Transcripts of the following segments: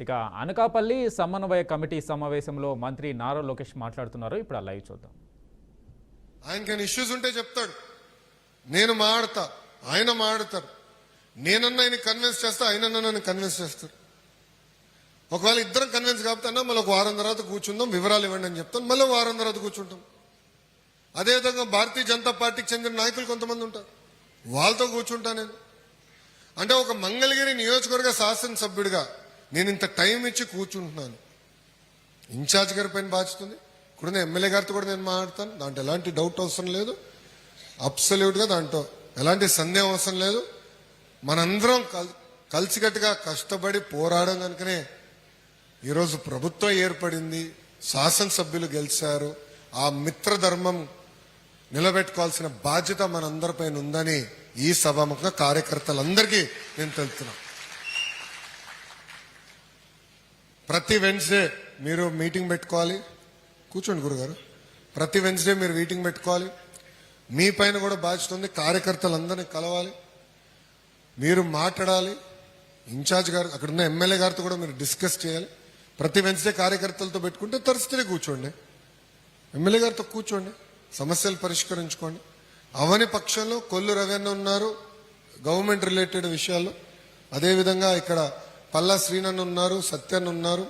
ఇక అనకాపల్లి సమన్వయ కమిటీ సమావేశంలో మంత్రి నారా లోకేష్ మాట్లాడుతున్నారు. ఇప్పుడు ఆ లైవ్ చూద్దాం. ఆయనకైనా ఇష్యూస్ ఉంటే చెప్తాడు, నేను మాడతా, ఆయన మాడతారు. నేనన్నా ఆయన కన్విన్స్ చేస్తా, ఆయనన్నా నన్ను కన్విన్స్ చేస్తారు. ఒకవేళ ఇద్దరం కన్విన్స్ కాకపోతే మళ్ళీ ఒక వారం తర్వాత కూర్చుందాం, వివరాలు ఇవ్వండి అని చెప్తాను. మళ్ళీ వారం తర్వాత కూర్చుంటాం. అదేవిధంగా భారతీయ జనతా పార్టీకి చెందిన నాయకులు కొంతమంది ఉంటారు, వాళ్ళతో కూర్చుంటా నేను. అంటే ఒక మంగళగిరి నియోజకవర్గ శాసనసభ్యుడిగా నేను ఇంత టైం ఇచ్చి కూర్చుంటున్నాను. ఇన్ఛార్జ్ గారి పైన బాధ్యత ఉంది. ఇక్కడున్న ఎమ్మెల్యే గారితో కూడా నేను మాట్లాడతాను, దాంట్లో ఎలాంటి డౌట్ అవసరం లేదు. అబ్సల్యూట్గా దాంట్లో ఎలాంటి సందేహం అవసరం లేదు. మనందరం కలిసికట్టుగా కష్టపడి పోరాడడం కనుకనే ఈరోజు ప్రభుత్వం ఏర్పడింది, శాసనసభ్యులు గెలిచారు. ఆ మిత్రధర్మం నిలబెట్టుకోవాల్సిన బాధ్యత మనందరిపైన ఉందని ఈ సభాముఖంగా కార్యకర్తలందరికీ నేను తెలుపుతున్నా. ప్రతి వెన్స్డే మీరు మీటింగ్ పెట్టుకోవాలి. కూర్చోండి గురుగారు. ప్రతి వెన్స్డే మీరు మీటింగ్ పెట్టుకోవాలి. మీ పైన కూడా బాధ్యత ఉంది. కార్యకర్తలందరినీ కలవాలి, మీరు మాట్లాడాలి. ఇన్ఛార్జ్ గారు, అక్కడున్న ఎమ్మెల్యే గారితో కూడా మీరు డిస్కస్ చేయాలి. ప్రతి వెన్స్డే కార్యకర్తలతో పెట్టుకుంటే తరచునే కూర్చోండి, ఎమ్మెల్యే గారితో కూర్చోండి, సమస్యలు పరిష్కరించుకోండి. అవని పక్షంలో కొల్లు రవీణ ఉన్నారు గవర్నమెంట్ రిలేటెడ్ విషయాల్లో, అదేవిధంగా ఇక్కడ పల్లా శ్రీనన్ ఉన్నారు, సత్యన్ ఉన్నారు,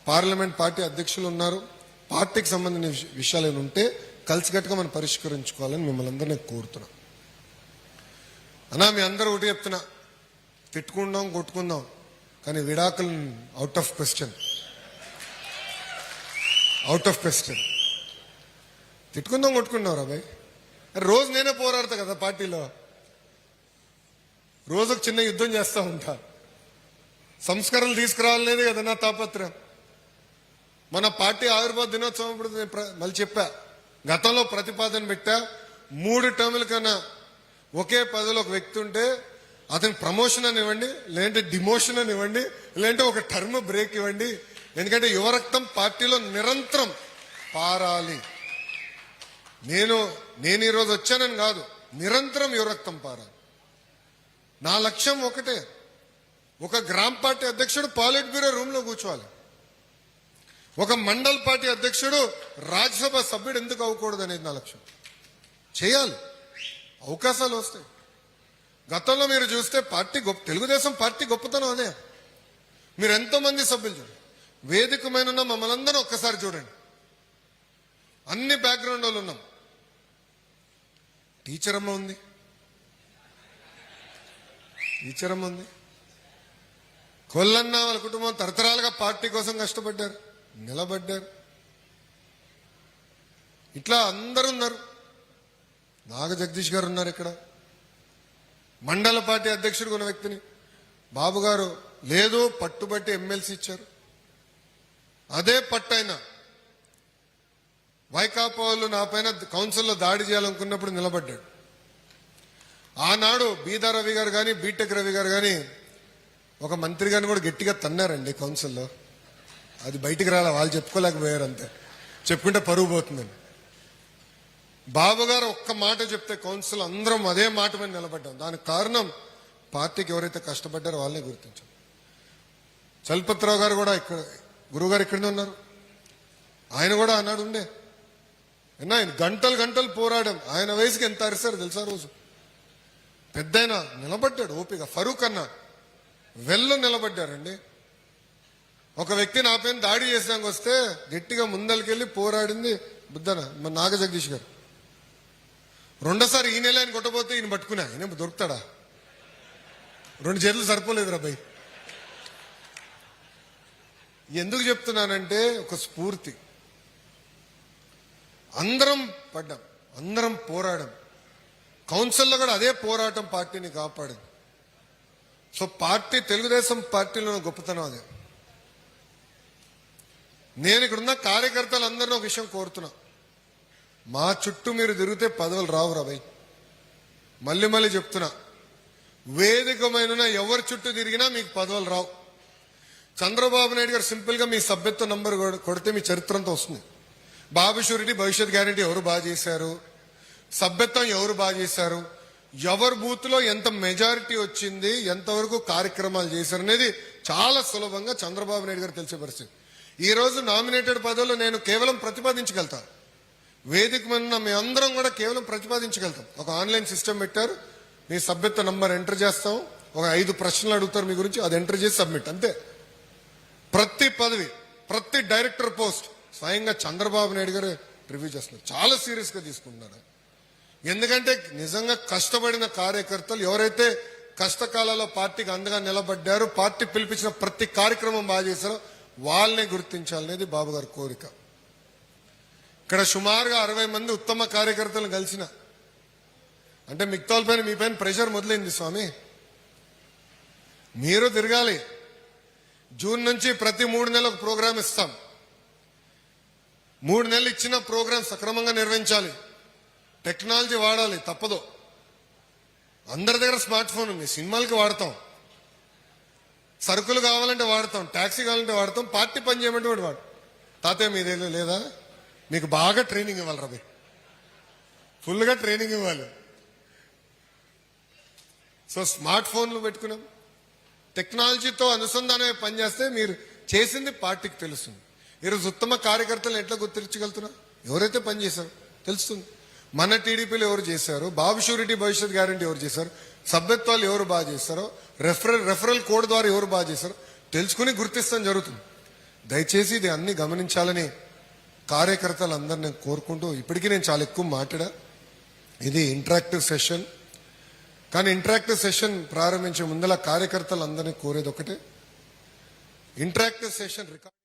పార్లమెంట్ పార్టీ అధ్యక్షులు ఉన్నారు. పార్టీకి సంబంధించిన విషయాలు ఏమి ఉంటే కలిసికట్టుగా మనం పరిష్కరించుకోవాలని మిమ్మల్ని అందరినీ కోరుతున్నా. అన్నా మీ అందరూ ఒకటి చెప్తున్నా, తిట్టుకుందాం కొట్టుకుందాం కానీ విడాకులు out of question. Out of question. తిట్టుకుందాం కొట్టుకుందాం రా బాయ్. రోజు నేనే పోరాడతా కదా పార్టీలో, రోజు ఒక చిన్న యుద్ధం చేస్తూ ఉంటా. సంస్కరణలు తీసుకురావాలనేది కదా నా తాపత్రయం. మన పార్టీ ఆవిర్భావ దినోత్సవం ఇప్పుడు మళ్ళీ చెప్పా, గతంలో ప్రతిపాదన పెట్టా, 3 టర్ముల కన్నా ఒకే పదవిలో ఒక వ్యక్తి ఉంటే అతనికి ప్రమోషన్ అని ఇవ్వండి, లేదంటే డిమోషన్ అని ఇవ్వండి, లేదంటే ఒక టర్మ్ బ్రేక్ ఇవ్వండి. ఎందుకంటే యువరక్తం పార్టీలో నిరంతరం పారాలి. నేను ఈరోజు వచ్చానని కాదు, నిరంతరం యువరక్తం పారాలి. నా లక్ష్యం ఒకటే, ఒక గ్రామ పార్టీ అధ్యక్షుడు పాలిట్ బ్యూరో రూమ్ లో కూర్చోవాలి, ఒక మండల్ పార్టీ అధ్యక్షుడు రాజ్యసభ సభ్యుడు ఎందుకు అవ్వకూడదు అనేది నా లక్ష్యం. చేయాలి, అవకాశాలు వస్తాయి. గతంలో మీరు చూస్తే పార్టీ తెలుగుదేశం పార్టీ గొప్పతనం అదే. మీరు ఎంతో మంది సభ్యులు చూడండి, వేదిక మీద ఉన్న మమ్మల్ని అందరూ ఒక్కసారి చూడండి, అన్ని బ్యాక్గ్రౌండ్ వాళ్ళు ఉన్నాం. టీచర్ అమ్మ ఉంది, కొల్లన్న వాళ్ళ కుటుంబం తరతరాలుగా పార్టీ కోసం కష్టపడ్డారు, నిలబడ్డారు. ఇట్లా అందరూ ఉన్నారు. నాగ జగదీష్ గారు ఉన్నారు ఇక్కడ, మండల పార్టీ అధ్యక్షుడు ఉన్న వ్యక్తిని. బాబు గారు లేదు, పట్టుబట్టి ఎమ్మెల్సీ ఇచ్చారు. అదే పట్టైనా వైకాపా వాళ్ళు నా పైన కౌన్సిల్లో దాడి చేయాలనుకున్నప్పుడు నిలబడ్డాడు. ఆనాడు బీదా రవి గారు కానీ బీటెక్ రవి గారు కానీ ఒక మంత్రి గారిని కూడా గట్టిగా తన్నారండి కౌన్సిల్లో. అది బయటికి రాలే, వాళ్ళు చెప్పుకోలేకపోయారు అంతే, చెప్పుకుంటే పరుగు పోతుందని. బాబు గారు ఒక్క మాట చెప్తే కౌన్సిల్ అందరం అదే మాట మీద నిలబడ్డాం. దానికి కారణం పార్టీకి ఎవరైతే కష్టపడ్డారో వాళ్ళనే గుర్తించాం. చలపతిరావు గారు కూడా ఇక్కడ, గురువుగారు ఇక్కడనే ఉన్నారు, ఆయన కూడా ఆనాడు ఉండే. ఆయన గంటలు పోరాడాం. ఆయన వయసుకి ఎంత అరిశారు తెలుసా? రోజు పెద్ద ఆయన నిలబడ్డాడు ఓపిక. ఫరూక్ అన్న వెళ్ళు నిలబడ్డారండి. ఒక వ్యక్తి నా పైన దాడి చేసాక వస్తే గట్టిగా ముందరికెళ్ళి పోరాడింది బుద్ధన మన నాగ జగదీష్ గారు. రెండోసారి ఈ నెల ఆయన కొట్టబోతే ఈయన పట్టుకున్నా, ఆయన దొరుకుతాడా? 2 చేతులు సరిపోలేదురా భయ్. ఎందుకు చెప్తున్నానంటే ఒక స్ఫూర్తి. అందరం పడ్డాం, అందరం పోరాడాం. కౌన్సిల్లో కూడా అదే పోరాటం పార్టీని కాపాడింది. సో పార్టీ, తెలుగుదేశం పార్టీలో గొప్పతనం అదే. నేను ఇక్కడున్న కార్యకర్తలందరినీ ఒక విషయం కోరుతున్నా, మా చుట్టూ మీరు తిరిగితే పదవులు రావు రా భయ్. మళ్ళీ చెప్తున్నా, వేదికమైన ఎవరి చుట్టూ తిరిగినా మీకు పదవులు రావు. చంద్రబాబు నాయుడు గారు సింపుల్ గా మీ సభ్యత్వ నంబర్ కొడితే మీ చరిత్ర అంతా వస్తుంది. బాబు షూరిటీ, భవిష్యత్ గ్యారంటీ ఎవరు బాగా చేశారు, సభ్యత్వం ఎవరు బాగా చేశారు, ఎవరి బూత్ లో ఎంత మెజారిటీ వచ్చింది, ఎంతవరకు కార్యక్రమాలు చేశారు అనేది చాలా సులభంగా చంద్రబాబు నాయుడు గారు తెలిసే పరిస్థితి. ఈ రోజు నామినేటెడ్ పదవుల్లో నేను కేవలం ప్రతిపాదించగలుగుతా, వేదిక మీద మీ అందరం కూడా కేవలం ప్రతిపాదించగలుగుతాం. ఒక ఆన్లైన్ సిస్టమ్ పెట్టారు, మీ సభ్యత్వ నంబర్ ఎంటర్ చేస్తాం, ఒక 5 ప్రశ్నలు అడుగుతారు మీ గురించి, అది ఎంటర్ చేసి సబ్మిట్ అంతే. ప్రతి పదవి, ప్రతి డైరెక్టర్ పోస్ట్ స్వయంగా చంద్రబాబు నాయుడు గారు రివ్యూ చేస్తున్నారు. చాలా సీరియస్ గా తీసుకుంటున్నారు. ఎందుకంటే నిజంగా కష్టపడిన కార్యకర్తలు ఎవరైతే కష్టకాలంలో పార్టీకి అండగా నిలబడ్డారో, పార్టీ పిలిపించిన ప్రతి కార్యక్రమం బాగా చేశారో వాళ్ళని గుర్తించాలనేది బాబు గారి కోరిక. ఇక్కడ సుమారుగా 60 మంది ఉత్తమ కార్యకర్తలను కలిసిన అంటే మిగతాల పైన మీ పైన ప్రెషర్ మొదలైంది స్వామి. మీరు తిరగాలి. జూన్ నుంచి ప్రతి 3 నెలలకు ప్రోగ్రాం ఇస్తాం. 3 నెలలు ఇచ్చిన ప్రోగ్రాం సక్రమంగా నిర్వహించాలి. టెక్నాలజీ వాడాలి, తప్పదు. అందరి దగ్గర స్మార్ట్ ఫోన్ ఉంది. సినిమాలకి వాడతాం, సరుకులు కావాలంటే వాడతాం, ట్యాక్సీ కావాలంటే వాడతాం, పార్టీ పని చేయమంటే వాడు. తాతయ్య మీదే లేదా, మీకు బాగా ట్రైనింగ్ ఇవ్వాలి రవి, ఫుల్గా ట్రైనింగ్ ఇవ్వాలి. సో స్మార్ట్ ఫోన్లు పెట్టుకున్నాం, టెక్నాలజీతో అనుసంధానమే పనిచేస్తే మీరు చేసింది పార్టీకి తెలుస్తుంది. ఈరోజు ఉత్తమ కార్యకర్తలను ఎట్లా గుర్తించగలుగుతున్నా, ఎవరైతే పనిచేశారో తెలుస్తుంది. మన టీడీపీలో ఎవరు చేశారు, బాబు షూరిటీ భవిష్యత్ గ్యారంటీ ఎవరు చేశారు, సభ్యత్వాలు ఎవరు బాగా చేస్తారో, రెఫరల్ కోడ్ ద్వారా ఎవరు బాగా చేశారో తెలుసుకుని గుర్తిస్తాం జరుగుతుంది. దయచేసి ఇది అన్ని గమనించాలని కార్యకర్తలందరినీ కోరుకుంటూ, ఇప్పటికీ నేను చాలా ఎక్కువ మాట్లాడా. ఇది ఇంటరాక్టివ్ సెషన్, కానీ ఇంటరాక్టివ్ సెషన్ ప్రారంభించే ముందల కార్యకర్తలందరినీ కోరేది ఒకటే, ఇంటరాక్టివ్ సెషన్ రికార్డ్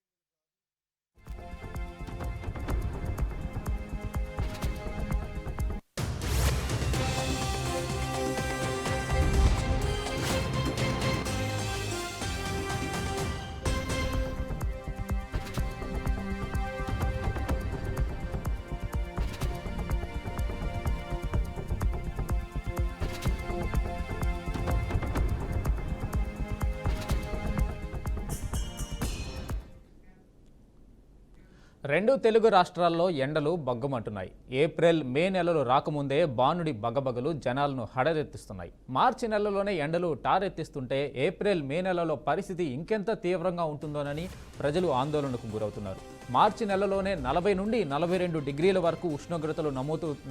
రెండు తెలుగు రాష్ట్రాల్లో ఎండలు బగ్గమంటున్నాయి. ఏప్రిల్, మే నెలలు రాకముందే బానుడి బగబగలు జనాలను హడలెత్తిస్తున్నాయి. మార్చి నెలలోనే ఎండలు టారెత్తిస్తుంటే ఏప్రిల్, మే నెలలో పరిస్థితి ఇంకెంత తీవ్రంగా ఉంటుందోనని ప్రజలు ఆందోళనకు గురవుతున్నారు. మార్చి నెలలోనే 40 నుండి 42 డిగ్రీల వరకు ఉష్ణోగ్రతలు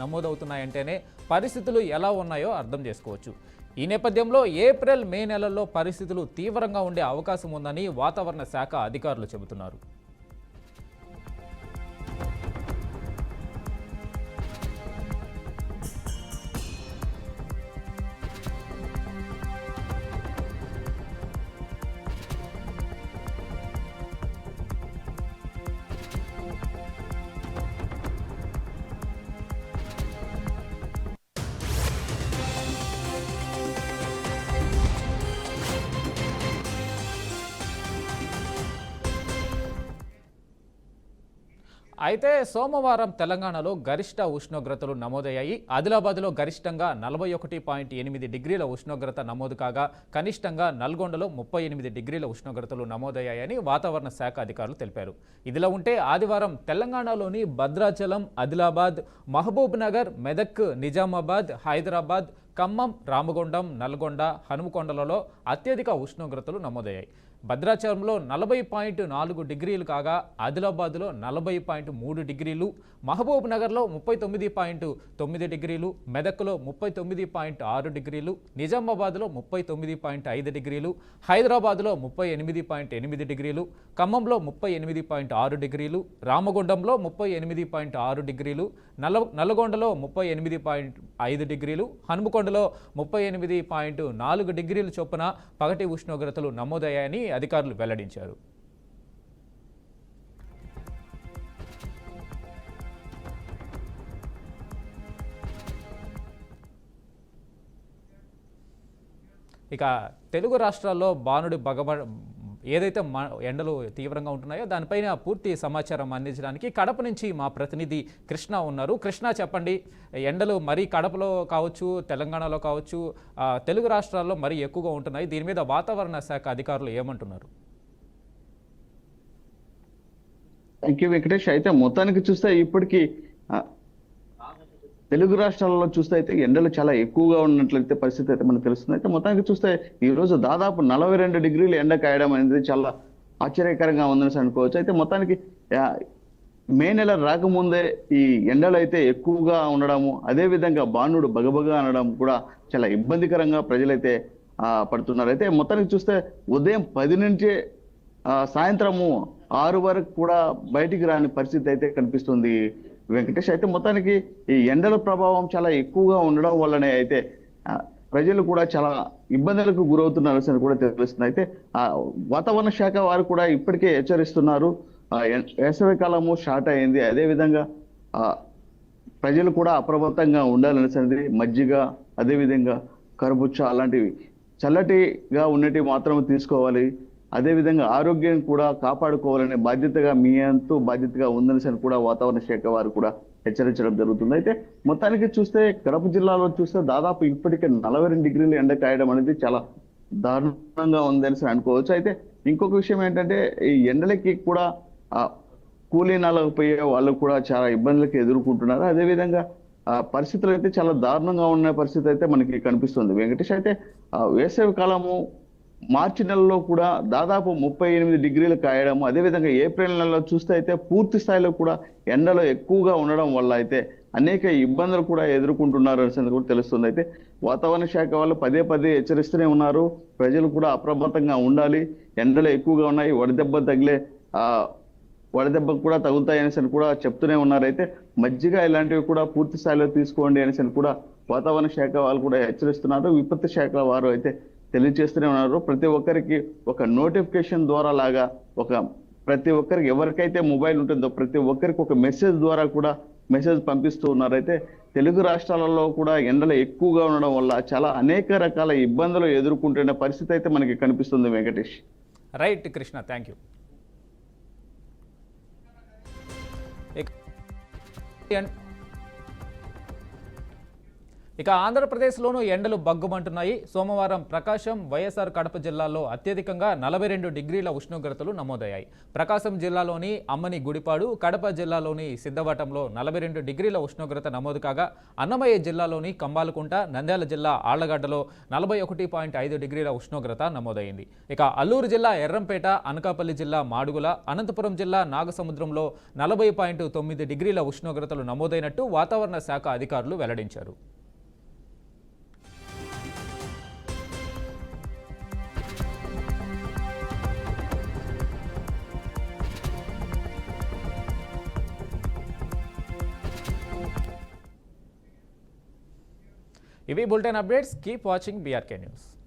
నమోదవుతున్నాయంటేనే పరిస్థితులు ఎలా ఉన్నాయో అర్థం చేసుకోవచ్చు. ఈ నేపథ్యంలో ఏప్రిల్, మే నెలల్లో పరిస్థితులు తీవ్రంగా ఉండే అవకాశం ఉందని వాతావరణ శాఖ అధికారులు చెబుతున్నారు. అయితే సోమవారం తెలంగాణలో గరిష్ట ఉష్ణోగ్రతలు నమోదయ్యాయి. ఆదిలాబాద్లో గరిష్టంగా 41.8 డిగ్రీల ఉష్ణోగ్రత నమోదు కాగా కనిష్టంగా నల్గొండలో 38 డిగ్రీల ఉష్ణోగ్రతలు నమోదయ్యాయని వాతావరణ శాఖ అధికారులు తెలిపారు. ఇదిలా ఉంటే ఆదివారం తెలంగాణలోని భద్రాచలం, ఆదిలాబాద్, మహబూబ్ నగర్, మెదక్, నిజామాబాద్, హైదరాబాద్, ఖమ్మం, రామగుండం, నల్గొండ, హనుమకొండలలో అత్యధిక ఉష్ణోగ్రతలు నమోదయ్యాయి. భద్రాచలంలో 40.4 డిగ్రీలు కాగా ఆదిలాబాద్లో 40.3 డిగ్రీలు, మహబూబ్ నగర్లో 39.9 డిగ్రీలు, మెదక్లో 39.6 డిగ్రీలు, నిజామాబాద్లో 39.5 డిగ్రీలు, హైదరాబాద్లో 38.8 డిగ్రీలు, ఖమ్మంలో 38.6 డిగ్రీలు, రామగుండంలో 38.6 డిగ్రీలు, నల్గొండలో 38.5 డిగ్రీలు, హనుమకొండలో 38.4 డిగ్రీల చొప్పున పగటి ఉష్ణోగ్రతలు నమోదయ్యాయని అధికారులు వెల్లడించారు. ఇక తెలుగు రాష్ట్రాల్లో బానుడి ఏదైతే ఎండలు తీవ్రంగా ఉంటున్నాయో దానిపైన పూర్తి సమాచారం అందించడానికి కడప నుంచి మా ప్రతినిధి కృష్ణ ఉన్నారు. కృష్ణ, చెప్పండి, ఎండలు మరీ కడపలో కావచ్చు, తెలంగాణలో కావచ్చు, తెలుగు రాష్ట్రాల్లో మరీ ఎక్కువగా ఉంటున్నాయి. దీని మీద వాతావరణ శాఖ అధికారులు ఏమంటున్నారు? Thank you Venkatesh. అయితే మొత్తానికి చూస్తే ఇప్పటికీ తెలుగు రాష్ట్రాలలో చూస్తే అయితే ఎండలు చాలా ఎక్కువగా ఉన్నట్లయితే పరిస్థితి అయితే మనకు తెలుస్తుంది. అయితే మొత్తానికి చూస్తే ఈ రోజు దాదాపు 42 డిగ్రీలు ఎండ కాయడం అనేది చాలా ఆశ్చర్యకరంగా ఉందని అనుకోవచ్చు. అయితే మొత్తానికి ఆ, మే నెల రాకముందే ఈ ఎండలు అయితే ఎక్కువగా ఉండడము, అదే విధంగా బాణుడు బగబగా అనడం కూడా చాలా ఇబ్బందికరంగా ప్రజలైతే పడుతున్నారు. అయితే మొత్తానికి చూస్తే ఉదయం 10 నుంచే సాయంత్రము 6 వరకు కూడా బయటికి రాని పరిస్థితి అయితే కనిపిస్తుంది వెంకటేష్. అయితే మొత్తానికి ఈ ఎండల ప్రభావం చాలా ఎక్కువగా ఉండడం వల్లనే అయితే ప్రజలు కూడా చాలా ఇబ్బందులకు గురవుతున్నారు అని కూడా తెలుస్తుంది. అయితే వాతావరణ శాఖ వారు కూడా ఇప్పటికే హెచ్చరిస్తున్నారు, వేసవి కాలము స్టార్ట్ అయింది, అదే విధంగా ప్రజలు కూడా అప్రమత్తంగా ఉండాలనేది మజ్జిగ, అదే విధంగా కర్బూజా అలాంటివి చల్లటిగా ఉన్నటివి మాత్రమే తీసుకోవాలి, అదే విధంగా ఆరోగ్యం కూడా కాపాడుకోవాలనే బాధ్యతగా మీ అంతూ బాధ్యతగా ఉందని కూడా వాతావరణ శాఖ వారు కూడా హెచ్చరించడం జరుగుతుంది. అయితే మొత్తానికి చూస్తే కడప జిల్లాలో చూస్తే దాదాపు ఇప్పటికే 42 డిగ్రీలు ఎండ కాయడం అనేది చాలా దారుణంగా ఉందని అనుకోవచ్చు. అయితే ఇంకొక విషయం ఏంటంటే ఈ ఎండలకి కూడా కూలీనాలకు పోయే వాళ్ళు కూడా చాలా ఇబ్బందులకు ఎదుర్కొంటున్నారు. అదేవిధంగా పరిస్థితులు అయితే చాలా దారుణంగా ఉన్న పరిస్థితి అయితే మనకి కనిపిస్తుంది వెంకటేష్. అయితే వేసవి కాలము మార్చి నెలలో కూడా దాదాపు 38 డిగ్రీలు కాయడం, అదేవిధంగా ఏప్రిల్ నెలలో చూస్తే అయితే పూర్తి స్థాయిలో కూడా ఎండలో ఎక్కువగా ఉండడం వల్ల అయితే అనేక ఇబ్బందులు కూడా ఎదుర్కొంటున్నారు అనేది కూడా తెలుస్తుంది. అయితే వాతావరణ శాఖ వాళ్ళు పదే పదే హెచ్చరిస్తూనే ఉన్నారు, ప్రజలు కూడా అప్రమత్తంగా ఉండాలి, ఎండలు ఎక్కువగా ఉన్నాయి, వడదెబ్బ కూడా తగులుతాయి అనేసి కూడా చెప్తూనే ఉన్నారు. అయితే మజ్జిగ ఇలాంటివి కూడా పూర్తి స్థాయిలో తీసుకోండి అనేసి కూడా వాతావరణ శాఖ వాళ్ళు కూడా హెచ్చరిస్తున్నారు. విపత్తు శాఖ వారు అయితే తెలియజేస్తూనే ఉన్నారు. ప్రతి ఒక్కరికి ఒక నోటిఫికేషన్ ద్వారా లాగా ప్రతి ఒక్కరికి ఎవరికైతే మొబైల్ ఉంటుందో ప్రతి ఒక్కరికి ఒక మెసేజ్ ద్వారా కూడా మెసేజ్ పంపిస్తూ ఉన్నారు. అయితే తెలుగు రాష్ట్రాలలో కూడా ఎండలు ఎక్కువగా ఉండడం వల్ల చాలా అనేక రకాల ఇబ్బందులు ఎదుర్కొంటున్న పరిస్థితి అయితే మనకి కనిపిస్తుంది Venkatesh. Right Krishna, thank you. ఇక ఆంధ్రప్రదేశ్లోనూ ఎండలు బగ్గుమంటున్నాయి. సోమవారం ప్రకాశం, వైఎస్ఆర్ కడప జిల్లాల్లో అత్యధికంగా 42 డిగ్రీల ఉష్ణోగ్రతలు నమోదయ్యాయి. ప్రకాశం జిల్లాలోని అమ్మని గుడిపాడు, కడప జిల్లాలోని సిద్ధవటంలో 42 డిగ్రీల ఉష్ణోగ్రత నమోదు కాగా, అన్నమయ్య జిల్లాలోని కంబాలకుంట, నంద్యాల జిల్లా ఆళ్లగడ్డలో 41.5 డిగ్రీల ఉష్ణోగ్రత నమోదైంది. ఇక అల్లూరు జిల్లా ఎర్రంపేట, అనకాపల్లి జిల్లా మాడుగుల, అనంతపురం జిల్లా నాగసముద్రంలో 40.9 డిగ్రీల ఉష్ణోగ్రతలు నమోదైనట్టు వాతావరణ శాఖ అధికారులు వెల్లడించారు. ఇవి bulletin updates. Keep watching BRK news.